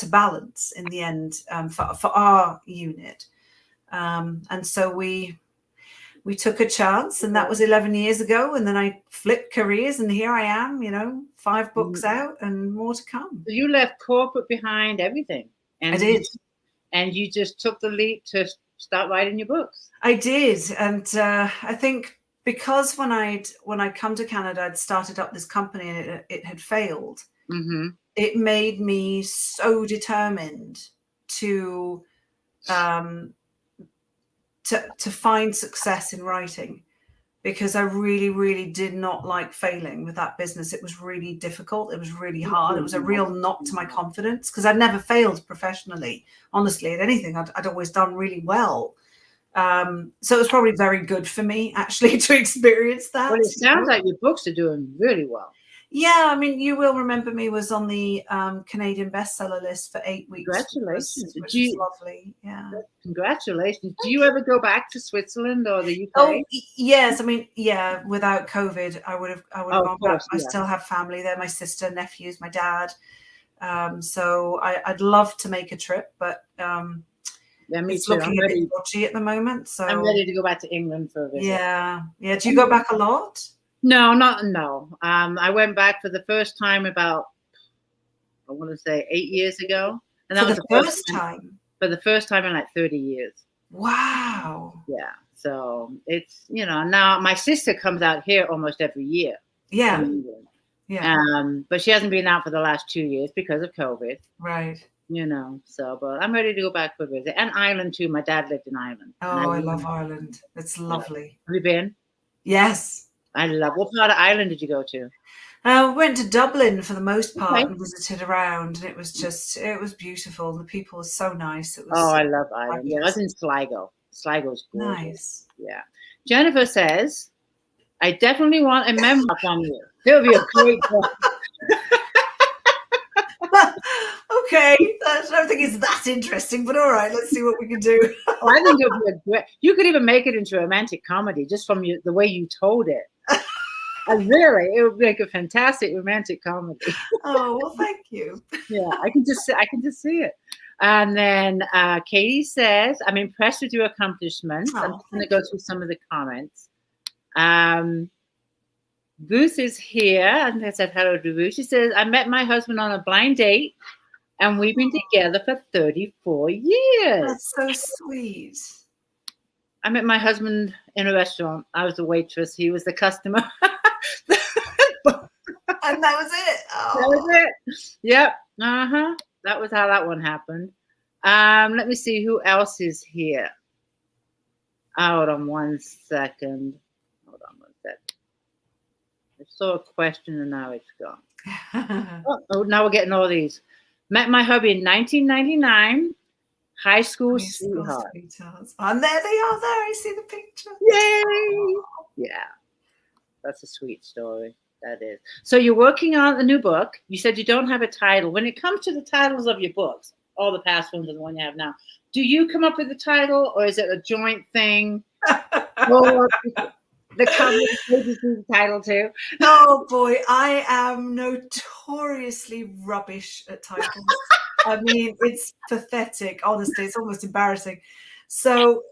balance in the end, for our unit. And so we took a chance, and that was 11 years ago. And then I flipped careers, and here I am, 5 books out and more to come. So you left corporate behind, everything. And I did. And you just took the leap to start writing your books. I did. And I think because when I'd come to Canada, I'd started up this company and it had failed. Mm-hmm. It made me so determined to find success in writing, because I really, really did not like failing with that business. It was really difficult. It was really hard. It was a real knock to my confidence, because I'd never failed professionally, honestly, at anything. I'd always done really well. So it was probably very good for me, actually, to experience that. Well, it sounds like your books are doing really well. Yeah, I mean, You Will Remember Me was on the Canadian bestseller list for 8 weeks. Congratulations. Which is lovely. Yeah. Congratulations. Do you ever go back to Switzerland or the UK? Oh, yes. I mean, yeah, without COVID, I would have gone back. I still have family there, my sister, nephews, my dad. So I'd love to make a trip, but it's looking a bit dodgy at the moment. So I'm ready to go back to England for a visit. Yeah. Yeah. Do you go back a lot? No. I went back for the first time about, I want to say 8 years ago. And that was the first time? For the first time in like 30 years. Wow. Yeah. So it's, now my sister comes out here almost every year. Yeah. Yeah. But she hasn't been out for the last 2 years because of COVID. Right. But I'm ready to go back for a visit. And Ireland too. My dad lived in Ireland. Oh, I love Ireland. It's lovely. Have you been? Yes. What part of Ireland did you go to? We went to Dublin for the most part and visited around, and it was beautiful. The people were so nice. I love Ireland. Yeah, I was in Sligo. Sligo's gorgeous. Nice. Yeah. Jennifer says, I definitely want a memoir from you. It would be a great book. Okay, I don't think it's that interesting, but all right, let's see what we can do. I think it would be you could even make it into a romantic comedy just from the way you told it. Really, it would make a fantastic romantic comedy. Oh, well, thank you. Yeah, I can just see it. And then Katie says, I'm impressed with your accomplishments. I'm just going to go through some of the comments. Ruth is here, and I said hello to Ruth. She says, I met my husband on a blind date, and we've been together for 34 years. That's so sweet. I met my husband in a restaurant. I was the waitress. He was the customer. And that was it. Oh. That was it. Yep. That was how that one happened. Let me see who else is here. Hold on one second. I saw a question and now it's gone. Now we're getting all these. Met my hubby in 1999. High school sweetheart. And there they are there. I see the picture. Yay! Yeah. That's a sweet story. That is. So you're working on a new book. You said you don't have a title. When it comes to the titles of your books, all the past ones and the one you have now, do you come up with the title, or is it a joint thing? Or the cover pages do the title too? Oh boy, I am notoriously rubbish at titles. I mean, it's pathetic. Honestly, it's almost embarrassing. So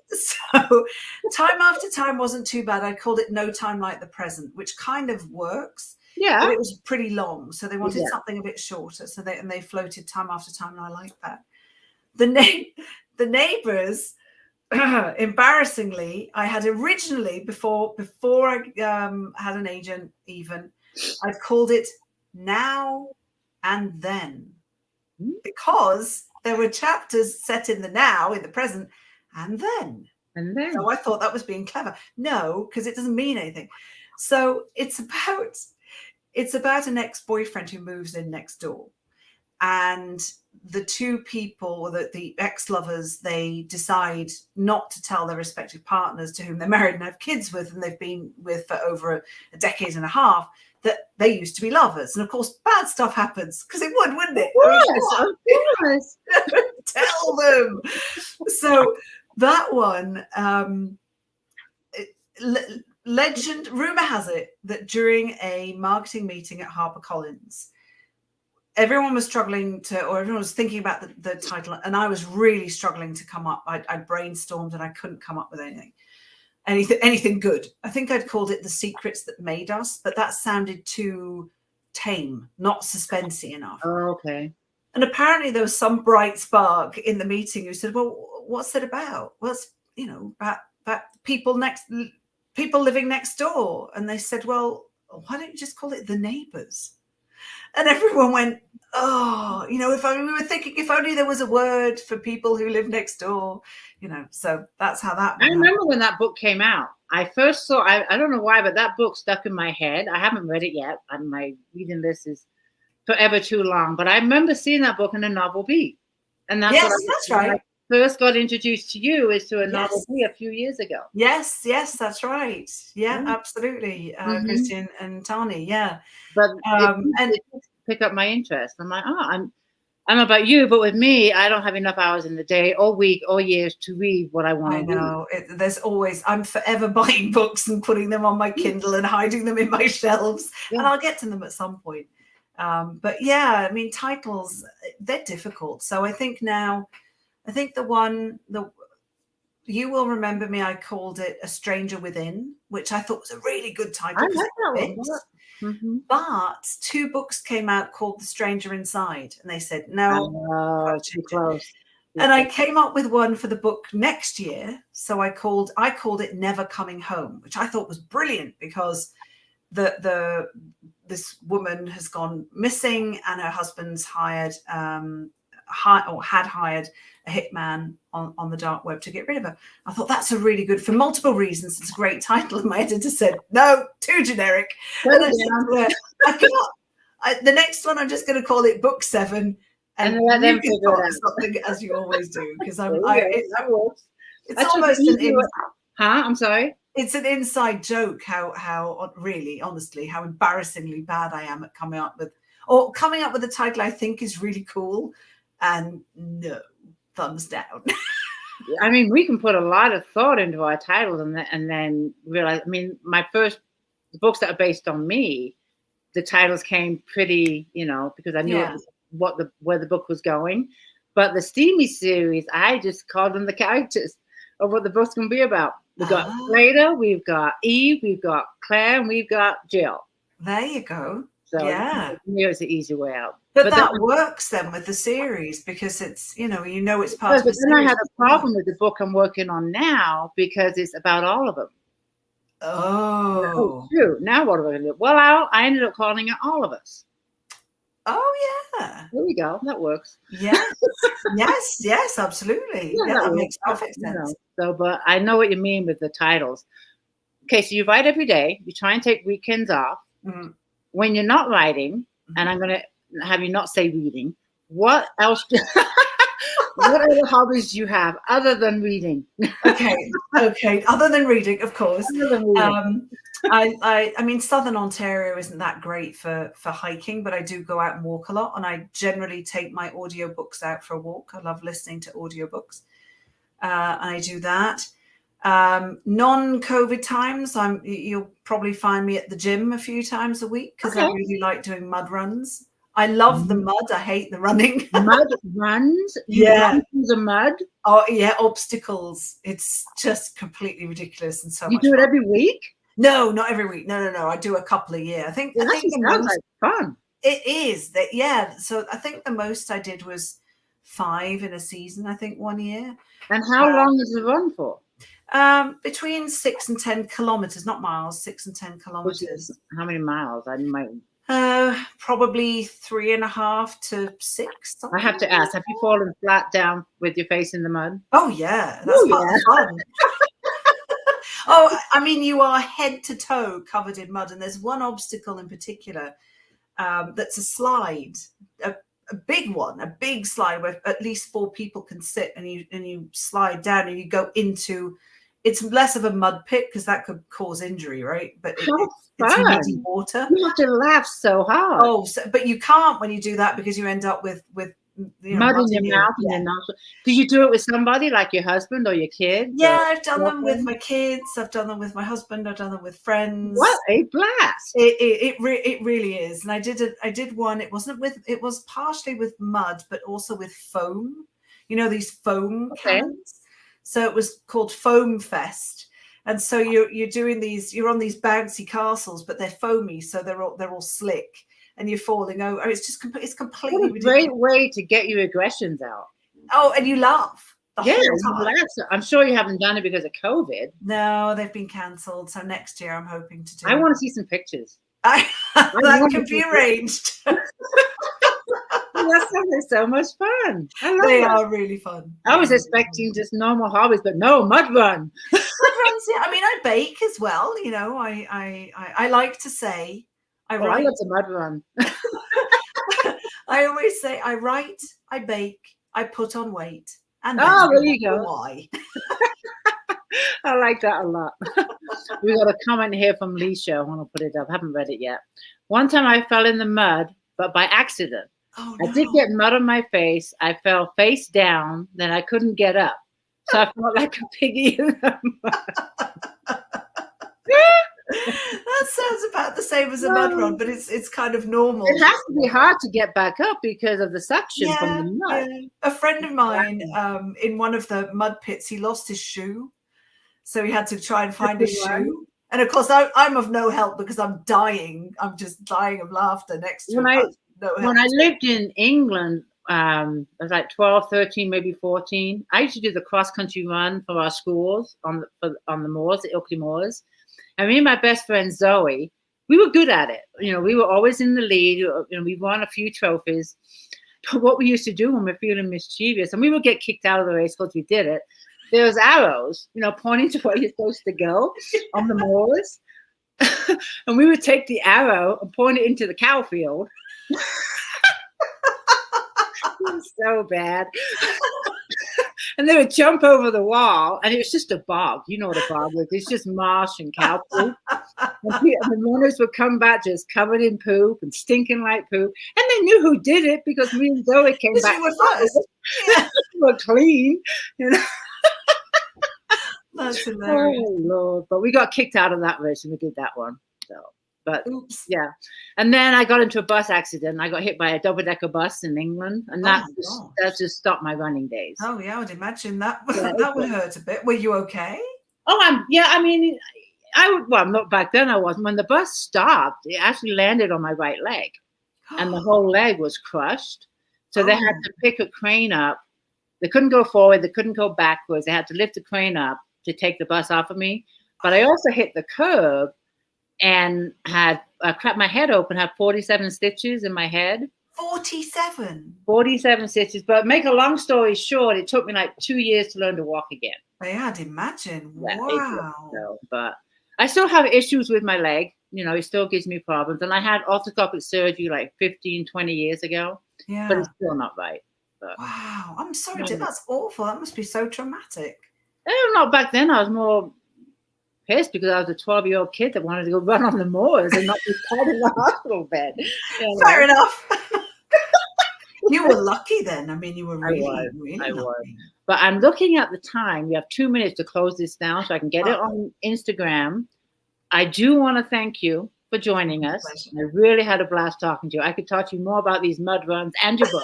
Time After Time wasn't too bad. I called it No Time Like the Present, which kind of works. Yeah. But it was pretty long, so they wanted something a bit shorter. So they floated Time After Time, and I like that. The Neighbours, embarrassingly, I had originally before I had an agent. Even I'd called it Now and Then, because there were chapters set in the now, in the present, and then. So I thought that was being clever. No, because it doesn't mean anything. So it's about an ex-boyfriend who moves in next door, and the two people, the ex-lovers, they decide not to tell their respective partners to whom they're married and have kids with, and they've been with for over a decade and a half, that they used to be lovers. And of course, bad stuff happens, because it would, wouldn't it? Of course. Tell them. So that one, rumor has it that during a marketing meeting at HarperCollins, everyone was struggling or everyone was thinking about the title, and I was really struggling to come up. I brainstormed and I couldn't come up with anything good. I think I'd called it The Secrets That Made Us, but that sounded too tame, not suspensey enough. Oh, okay. And apparently there was some bright spark in the meeting who said, well, what's it about? Well, it's, about people living next door. And they said, well, why don't you just call it The Neighbors? And everyone went, oh, if we were thinking, if only there was a word for people who live next door, so that's how that I remember when that book came out. I first saw, I don't know why, but that book stuck in my head. I haven't read it yet, and my reading list is forever too long. But I remember seeing that book in a Novel B. And that's that's right. When I first got introduced to you is to a Novel B a few years ago. Yes, that's right. Yeah, absolutely. Christian and Tani, yeah. But it pick up my interest. I'm like, I'm about you, but with me, I don't have enough hours in the day or week or years to read what I want to read. I know. There's always, I'm forever buying books and putting them on my Kindle and hiding them in my shelves. Yeah. And I'll get to them at some point. But yeah, I mean, titles, they're difficult. So I think You Will Remember Me, I called it A Stranger Within, which I thought was a really good title. I like that one. Mm-hmm. But 2 books came out called The Stranger Inside, and they said no, too close. And I came up with one for the book next year, so I called it Never Coming Home, which I thought was brilliant because this woman has gone missing, and her husband's had hired a hitman on the dark web to get rid of her. I thought that's a really good, for multiple reasons, it's a great title. And my editor said, no, too generic. And I said, the next one, I'm just going to call it Book 7. And let them figure it out. Something as you always do, because that works. It's almost I'm sorry. It's an inside joke how really, honestly, how embarrassingly bad I am at coming up with a title I think is really cool, and no, thumbs down. I mean, we can put a lot of thought into our titles and then realize. I mean, the books that are based on me, the titles came pretty, because I knew where the book was going. But the Steamy series, I just called them the characters of what the book's going to be about. We've got Freda, we've got Eve, we've got Claire, and we've got Jill. There you go. So yeah, it's the easy way out. But that works then with the series because it's it's part of the series. Then I had a problem with the book I'm working on now because it's about all of them. Oh, true. Now what are we going to do? Well, I ended up calling it All of Us. Oh yeah, there we go. That works. Yes, yes, absolutely. Yeah, that makes perfect sense. So, but I know what you mean with the titles. Okay, so you write every day. You try and take weekends off. Mm-hmm. When you're not writing, and I'm going to have you not say reading, what else? What other hobbies do you have other than reading? Okay. Other than reading, of course. I mean, Southern Ontario isn't that great for hiking, but I do go out and walk a lot, and I generally take my audiobooks out for a walk. I love listening to audiobooks. And I do that. Non-COVID times, you'll probably find me at the gym a few times a week because I really like doing mud runs. I love the mud. I hate the running. Mud runs? Yeah. The mud? Oh, yeah, obstacles. It's just completely ridiculous and so much You do fun. It every week? No, not every week. No. I do a couple a year. I think the sounds like fun. It is. Yeah. So I think the most I did was 5 in a season, I think, 1 year. And how long is the run for? Between 6 and 10 kilometers, not miles, 6 and 10 kilometers. How many miles? I might. Probably 3.5 to 6. I have to ask, have you fallen flat down with your face in the mud? Oh yeah, that's part of the fun. Oh, I mean, you are head to toe covered in mud, and there's one obstacle in particular that's a slide, a big one, a big slide where at least 4 people can sit, and you slide down and you go into. It's less of a mud pit because that could cause injury, right? But it's muddy water. You have to laugh so hard. Oh, but you can't when you do that because you end up with Mud in your mouth and your nostrils. Did you do it with somebody like your husband or your kids? Yeah, I've done them with my kids. I've done them with my husband. I've done them with friends. What a blast! It really is. And I did one. It was partially with mud, but also with foam. You know, these foam cans. So it was called Foam Fest. And so you're doing these. You're on these bouncy castles, but they're foamy, so they're all slick. And you're falling over. It's completely ridiculous. Great way to get your aggressions out. Oh, and you laugh. Yeah, I'm sure you haven't done it because of COVID. No, they've been cancelled. So next year, I'm hoping to do. I want to see some pictures. That can be arranged. That sounds so much fun. They are really fun. I was expecting just normal hobbies, but no, mud run. Mud runs, yeah. I mean, I bake as well. You know, I like to say. I love the mud run. I always say I write, I bake, I put on weight, and there you go. Why? I like that a lot. We got a comment here from Leisha. I want to put it up. I haven't read it yet. One time I fell in the mud, but by accident. Oh, no. I did get mud on my face. I fell face down. Then I couldn't get up, so I felt like a piggy in the mud. That sounds about the same as a mud run, but it's kind of normal. It has to be hard to get back up because of the suction from the mud. Yeah. A friend of mine, in one of the mud pits, he lost his shoe, so he had to try and find his shoe. And of course, I'm of no help because I'm dying. I'm just dying of laughter next to him. When I lived in England, I was like 12, 13, maybe 14. I used to do the cross-country run for our schools on the moors, the Ilkley Moors. And me and my best friend Zoe, we were good at it. You know, we were always in the lead. You know, we won a few trophies. But what we used to do when we're feeling mischievous, and we would get kicked out of the race because we did it, there was arrows, you know, pointing to where you're supposed to go on the moors. And we would take the arrow and point it into the cow field. It was so bad. And they would jump over the wall, and it was just a bog. You know what a bog is. It's just marsh and cow poop. And the runners would come back just covered in poop and stinking like poop. And they knew who did it because me and Zoe came back. Yeah. We were clean. You know? That's hilarious. Oh, Lord. But we got kicked out of that race, and we did that one. So. But oops. Yeah, and then I got into a bus accident. I got hit by a double-decker bus in England, and that just stopped my running days. Oh yeah, I would imagine that would hurt a bit. Were you okay? Oh, I mean, not back then. I wasn't. When the bus stopped, it actually landed on my right leg, and the whole leg was crushed. So they had to pick a crane up. They couldn't go forward. They couldn't go backwards. They had to lift the crane up to take the bus off of me. But I also hit the curb. And had cracked my head open, had 47 stitches in my head. 47 stitches. But make a long story short, it took me like 2 years to learn to walk again. Yeah, I'd imagine. Yeah, wow. But I still have issues with my leg. You know, it still gives me problems. And I had arthroscopic surgery like 15, 20 years ago. Yeah. But it's still not right. But, wow. I'm sorry. That's awful. That must be so traumatic. Not back then. I was more pissed because I was a 12-year-old kid that wanted to go run on the moors and not be tied in the hospital bed. You know? Fair enough. You were lucky then. I mean, you were really lucky. But I'm looking at the time. We have 2 minutes to close this down so I can get it on Instagram. I do want to thank you for joining us. I really had a blast talking to you. I could talk to you more about these mud runs and your book.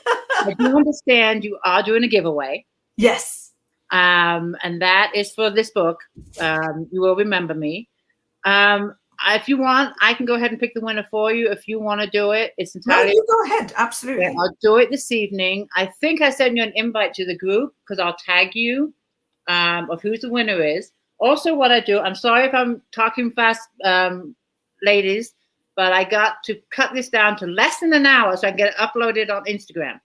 I do understand you are doing a giveaway. Yes. And that is for this book. You Will Remember Me. If you want, I can go ahead and pick the winner for you. If you want to do it, it's entirely. No, you go ahead. Absolutely. Yeah, I'll do it this evening. I think I sent you an invite to the group because I'll tag you of who the winner is. Also, what I do, I'm sorry if I'm talking fast, ladies, but I got to cut this down to less than an hour so I can get it uploaded on Instagram.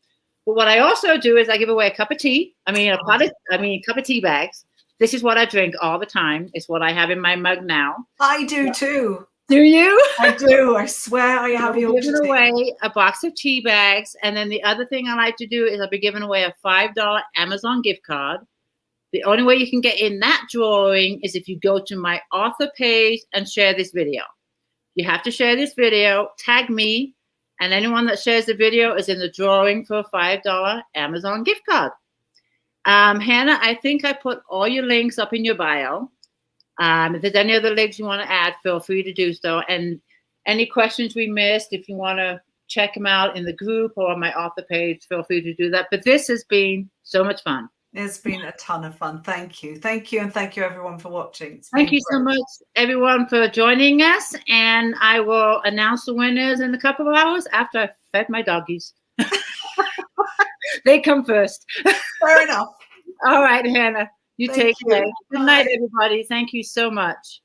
But what I also do is I give away a cup of tea. A cup of tea bags. This is what I drink all the time. It's what I have in my mug now. I do too. Do you? I do. I swear I have your giving away a box of tea bags. And then the other thing I like to do is I'll be giving away a $5 Amazon gift card. The only way you can get in that drawing is if you go to my author page and share this video. You have to share this video, tag me, And anyone that shares the video is in the drawing for a $5 Amazon gift card. Hannah, I think I put all your links up in your bio. If there's any other links you want to add, feel free to do so. And any questions we missed, if you want to check them out in the group or on my author page, feel free to do that. But this has been so much fun. It's been a ton of fun. Thank you. Thank you. And thank you, everyone, for watching. Thank you so much, everyone, for joining us. And I will announce the winners in a couple of hours after I've fed my doggies. They come first. Fair enough. All right, Hannah. You take care. Good Bye. night, everybody. Thank you so much.